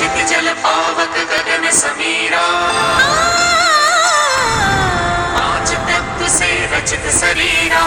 जल पावक गगन समीरा, पांच तत्व से रचित शरीरा।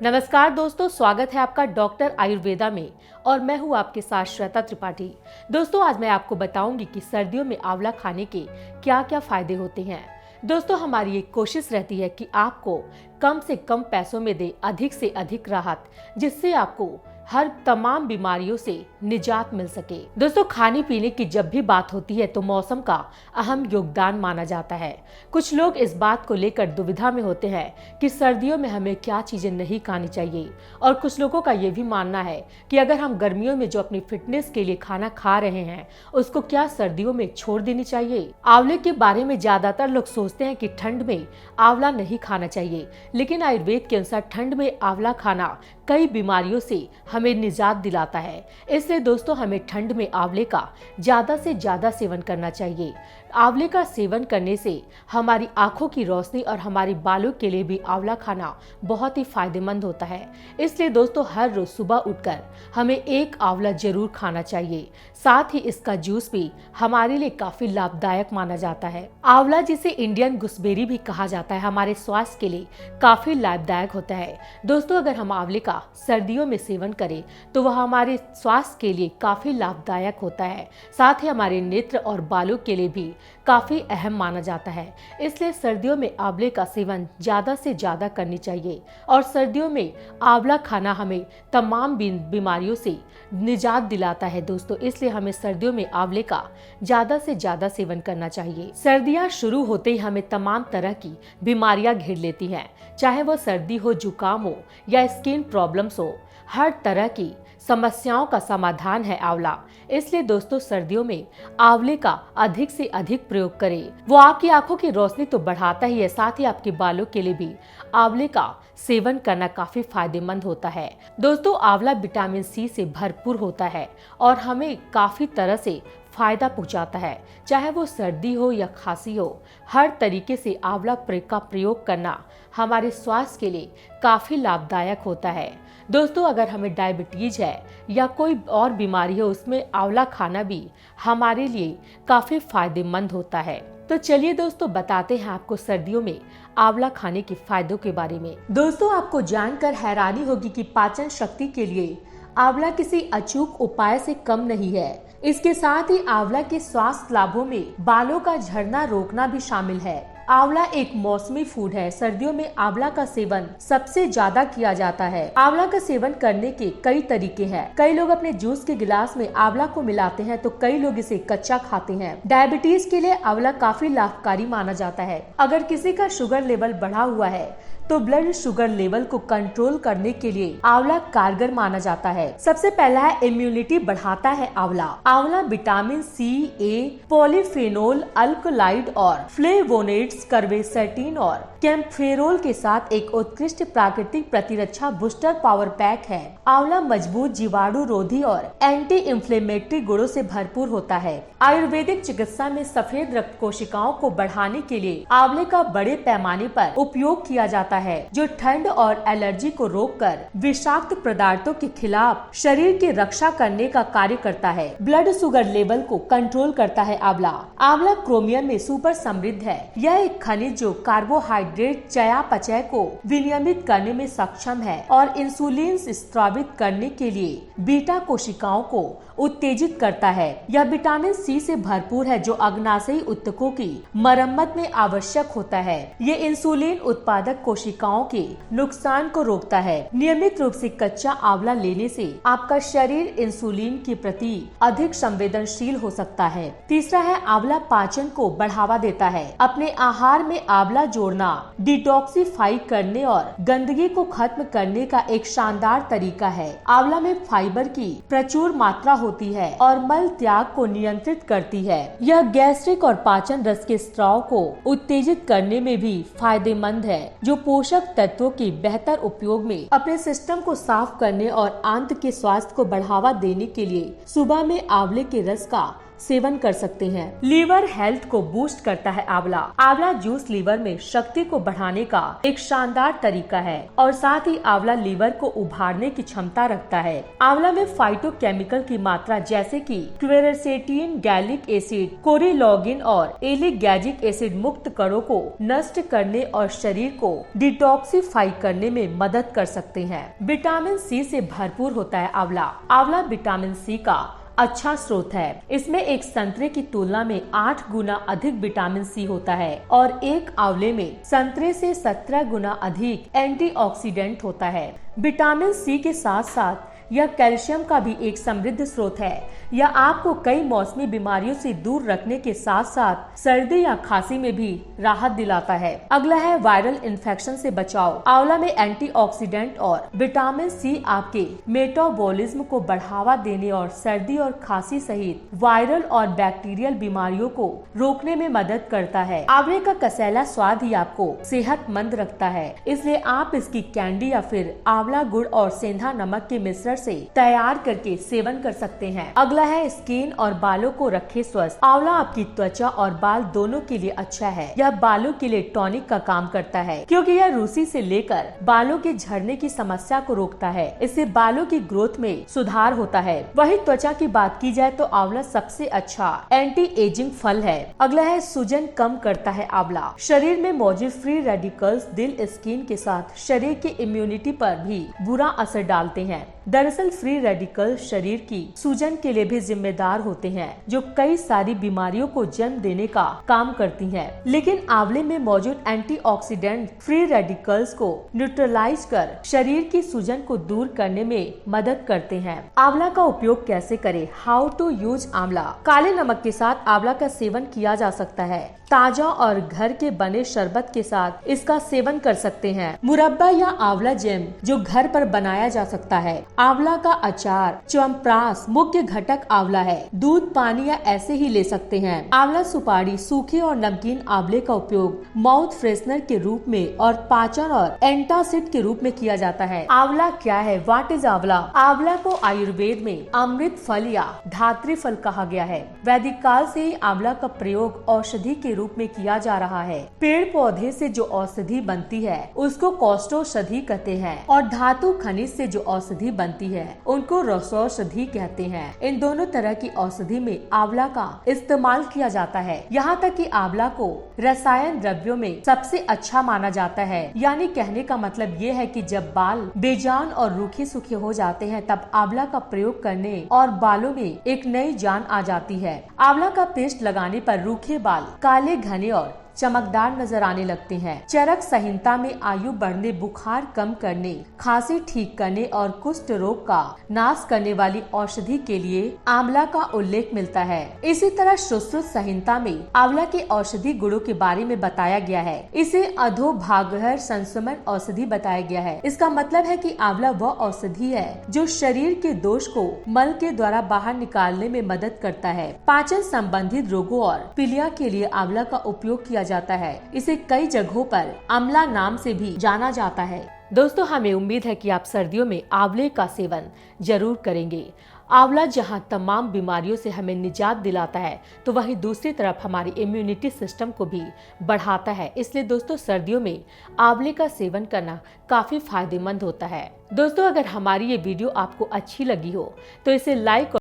नमस्कार दोस्तों, स्वागत है आपका डॉक्टर आयुर्वेदा में और मैं हूं आपके साथ श्वेता त्रिपाठी। दोस्तों, आज मैं आपको बताऊंगी कि सर्दियों में आंवला खाने के क्या क्या फायदे होते हैं। दोस्तों, हमारी एक कोशिश रहती है कि आपको कम से कम पैसों में दे अधिक से अधिक राहत, जिससे आपको हर तमाम बीमारियों से निजात मिल सके। दोस्तों, खाने पीने की जब भी बात होती है तो मौसम का अहम योगदान माना जाता है। कुछ लोग इस बात को लेकर दुविधा में होते हैं कि सर्दियों में हमें क्या चीजें नहीं खानी चाहिए, और कुछ लोगों का ये भी मानना है कि अगर हम गर्मियों में जो अपनी फिटनेस के लिए खाना खा रहे हैं उसको क्या सर्दियों में छोड़ देनी चाहिए। आंवले के बारे में ज्यादातर लोग सोचते हैं कि ठंड में आंवला नहीं खाना चाहिए, लेकिन आयुर्वेद के अनुसार ठंड में आंवला खाना कई बीमारियों से हमें निजात दिलाता है। इसलिए दोस्तों, हमें ठंड में आंवले का ज्यादा से ज्यादा सेवन करना चाहिए। आंवले का सेवन करने से हमारी आंखों की रोशनी और हमारी बालों के लिए भी आंवला खाना बहुत ही फायदेमंद होता है। इसलिए दोस्तों, हर रोज सुबह उठकर हमें एक आंवला जरूर खाना चाहिए। साथ ही इसका जूस भी हमारे लिए काफी लाभदायक माना जाता है। आंवला, जिसे इंडियन गुसबेरी भी कहा जाता है, हमारे स्वास्थ्य के लिए काफी लाभदायक होता है। दोस्तों, अगर हम आंवले का सर्दियों में सेवन करें तो वह हमारे स्वास्थ्य के लिए काफी लाभदायक होता है। साथ ही हमारे नेत्र और बालों के लिए भी काफी अहम माना जाता है। इसलिए सर्दियों में आंवले का सेवन ज्यादा से ज्यादा करनी चाहिए, और सर्दियों में आंवला खाना हमें तमाम बीमारियों से निजात दिलाता है। दोस्तों, इसलिए हमें सर्दियों में आंवले का ज्यादा से ज्यादा सेवन करना चाहिए। सर्दियां शुरू होते ही हमें तमाम तरह की बीमारियां घेर लेती हैं, चाहे वो सर्दी हो, जुकाम हो या स्किन प्रॉब्लम्स हो। हर तरह की समस्याओं का समाधान है आंवला। इसलिए दोस्तों, सर्दियों में आंवले का अधिक से अधिक प्रयोग करें। वो आपकी आंखों की रोशनी तो बढ़ाता ही है, साथ ही आपके बालों के लिए भी आंवले का सेवन करना काफी फायदेमंद होता है। दोस्तों, आंवला विटामिन सी से भरपूर होता है और हमें काफी तरह से फायदा पहुंचाता है। चाहे वो सर्दी हो या खांसी हो, हर तरीके से आंवला का प्रयोग करना हमारे स्वास्थ्य के लिए काफी लाभदायक होता है। दोस्तों, अगर हमें डायबिटीज है या कोई और बीमारी है, उसमें आंवला खाना भी हमारे लिए काफी फायदेमंद होता है। तो चलिए दोस्तों, बताते हैं आपको सर्दियों में आंवला खाने के फायदों के बारे में। दोस्तों, आपको जानकर हैरानी होगी कि पाचन शक्ति के लिए आंवला किसी अचूक उपाय से कम नहीं है। इसके साथ ही आंवला के स्वास्थ्य लाभों में बालों का झड़ना रोकना भी शामिल है। आंवला एक मौसमी फूड है। सर्दियों में आंवला का सेवन सबसे ज्यादा किया जाता है। आंवला का सेवन करने के कई तरीके हैं। कई लोग अपने जूस के गिलास में आंवला को मिलाते हैं, तो कई लोग इसे कच्चा खाते हैं। डायबिटीज के लिए आंवला काफी लाभकारी माना जाता है। अगर किसी का शुगर लेवल बढ़ा हुआ है तो ब्लड शुगर लेवल को कंट्रोल करने के लिए आंवला कारगर माना जाता है। सबसे पहला है, इम्यूनिटी बढ़ाता है आंवला। आंवला विटामिन सी, ए, पॉलीफेनोल, अल्कलॉइड और फ्लेवोनोइड्स, कर्वेसेटिन और कैम्फेरोल के साथ एक उत्कृष्ट प्राकृतिक प्रतिरक्षा बूस्टर पावर पैक है। आंवला मजबूत जीवाणु रोधी और एंटी इंफ्लेमेटरी गुणों से भरपूर होता है। आयुर्वेदिक चिकित्सा में सफेद रक्त कोशिकाओं को बढ़ाने के लिए आंवले का बड़े पैमाने पर उपयोग किया जाता है, जो ठंड और एलर्जी को रोककर विषाक्त पदार्थों के खिलाफ शरीर की रक्षा करने का कार्य करता है। ब्लड शुगर लेवल को कंट्रोल करता है आंवला। आंवला क्रोमियम में सुपर समृद्ध है। यह एक खनिज जो कार्बोहाइड्रेट चयापचय को विनियमित करने में सक्षम है और इंसुलिन स्रावित करने के लिए बीटा कोशिकाओं को उत्तेजित करता है। यह विटामिन सी से भरपूर है, जो अग्नाशयी ऊतकों की मरम्मत में आवश्यक होता है। ये इंसुलिन उत्पादक कोशिकाओं के नुकसान को रोकता है। नियमित रूप से कच्चा आंवला लेने से आपका शरीर इंसुलिन के प्रति अधिक संवेदनशील हो सकता है। तीसरा है, आंवला पाचन को बढ़ावा देता है। अपने आहार में आंवला जोड़ना डिटॉक्सिफाई करने और गंदगी को खत्म करने का एक शानदार तरीका है। आंवला में फाइबर की प्रचुर मात्रा होती है और मल त्याग को नियंत्रित करती है। यह गैस्ट्रिक और पाचन रस के स्राव को उत्तेजित करने में भी फायदेमंद है, जो पोषक तत्वों के बेहतर उपयोग में अपने सिस्टम को साफ करने और आंत के स्वास्थ्य को बढ़ावा देने के लिए सुबह में आंवले के रस का सेवन कर सकते हैं। लीवर हेल्थ को बूस्ट करता है आंवला। आंवला जूस लीवर में शक्ति को बढ़ाने का एक शानदार तरीका है और साथ ही आंवला लीवर को उभारने की क्षमता रखता है। आंवला में फाइटोकेमिकल की मात्रा जैसे कि क्वेरसेटिन, गैलिक एसिड, कोरिलॉगिन और एलिगैजिक एसिड मुक्त कणों को नष्ट करने और शरीर को डिटॉक्सिफाई करने में मदद कर सकते हैं। विटामिन सी से भरपूर होता है आंवला। आंवला विटामिन सी का अच्छा स्रोत है। इसमें एक संतरे की तुलना में 8 गुना अधिक विटामिन सी होता है और एक आंवले में संतरे से 17 गुना अधिक एंटीऑक्सीडेंट होता है। विटामिन सी के साथ साथ यह कैल्शियम का भी एक समृद्ध स्रोत है। यह आपको कई मौसमी बीमारियों से दूर रखने के साथ साथ सर्दी या खांसी में भी राहत दिलाता है। अगला है वायरल इन्फेक्शन से बचाव। आंवला में एंटीऑक्सीडेंट और विटामिन सी आपके मेटाबॉलिज्म को बढ़ावा देने और सर्दी और खांसी सहित वायरल और बैक्टीरियल बीमारियों को रोकने में मदद करता है। आंवले का कसैला स्वाद ही आपको सेहतमंद रखता है, इसलिए आप इसकी कैंडी या फिर आंवला गुड़ और सेंधा नमक के मिश्रण से तैयार करके सेवन कर सकते हैं। अगला है स्किन और बालों को रखे स्वस्थ। आंवला आपकी त्वचा और बाल दोनों के लिए अच्छा है। यह बालों के लिए टॉनिक का काम करता है क्योंकि यह रूसी से लेकर बालों के झड़ने की समस्या को रोकता है। इससे बालों की ग्रोथ में सुधार होता है। वही त्वचा की बात की जाए तो आंवला सबसे अच्छा एंटी एजिंग फल है। अगला है सूजन कम करता है आंवला। शरीर में मौजूद फ्री रेडिकल्स दिल, स्किन के साथ शरीर की इम्यूनिटी पर भी बुरा असर डालते हैं। दरअसल फ्री रेडिकल शरीर की सूजन के लिए भी जिम्मेदार होते हैं, जो कई सारी बीमारियों को जन्म देने का काम करती हैं। लेकिन आंवले में मौजूद एंटीऑक्सीडेंट फ्री रेडिकल्स को न्यूट्रलाइज कर शरीर की सूजन को दूर करने में मदद करते हैं। आंवला का उपयोग कैसे करें? हाउ टू यूज आंवला। काले नमक के साथ आंवला का सेवन किया जा सकता है। ताजा और घर के बने शरबत के साथ इसका सेवन कर सकते हैं। मुरब्बा या आंवला जैम जो घर पर बनाया जा सकता है। आंवला का अचार, च्यवनप्राश मुख्य घटक आंवला है। दूध, पानी या ऐसे ही ले सकते हैं। आंवला सुपारी, सूखे और नमकीन आंवले का उपयोग माउथ फ्रेशनर के रूप में और पाचन और एंटासिड के रूप में किया जाता है। आंवला क्या है? व्हाट इज आंवला? आंवला को आयुर्वेद में अमृत फल या धात्री फल कहा गया है। वैदिक काल से ही आंवला का प्रयोग औषधि के रूप में किया जा रहा है। पेड़ पौधे से जो औषधि बनती है उसको कौष्टौषधि कहते हैं और धातु खनिज से जो औषधि बनती है उनको रसौषधि कहते हैं। इन दोनों तरह की औषधि में आंवला का इस्तेमाल किया जाता है। यहाँ तक कि आंवला को रसायन द्रव्यों में सबसे अच्छा माना जाता है। यानी कहने का मतलब ये है कि जब बाल बेजान और रूखे सूखे हो जाते हैं तब आंवला का प्रयोग करने और बालों में एक नई जान आ जाती है। आंवला का पेस्ट लगाने पर रूखे बाल काले, घने और चमकदार नजर आने लगते हैं। चरक संहिता में आयु बढ़ने, बुखार कम करने, खांसी ठीक करने और कुष्ठ रोग का नाश करने वाली औषधि के लिए आंवला का उल्लेख मिलता है। इसी तरह सुश्रुत संहिता में आंवला के औषधि गुणों के बारे में बताया गया है। इसे अधोभागहर संशमन औषधि बताया गया है। इसका मतलब है कि आंवला वह औषधि है जो शरीर के दोष को मल के द्वारा बाहर निकालने में मदद करता है। पाचन संबंधित रोगों और पीलिया के लिए आंवला का उपयोग किया जाता है। इसे कई जगहों पर आंवला नाम से भी जाना जाता है। दोस्तों, हमें उम्मीद है कि आप सर्दियों में आंवले का सेवन जरूर करेंगे। आंवला जहां तमाम बीमारियों से हमें निजात दिलाता है तो वहीं दूसरी तरफ हमारी इम्यूनिटी सिस्टम को भी बढ़ाता है। इसलिए दोस्तों, सर्दियों में आंवले का सेवन करना काफी फायदेमंद होता है। दोस्तों, अगर हमारी ये वीडियो आपको अच्छी लगी हो तो इसे लाइक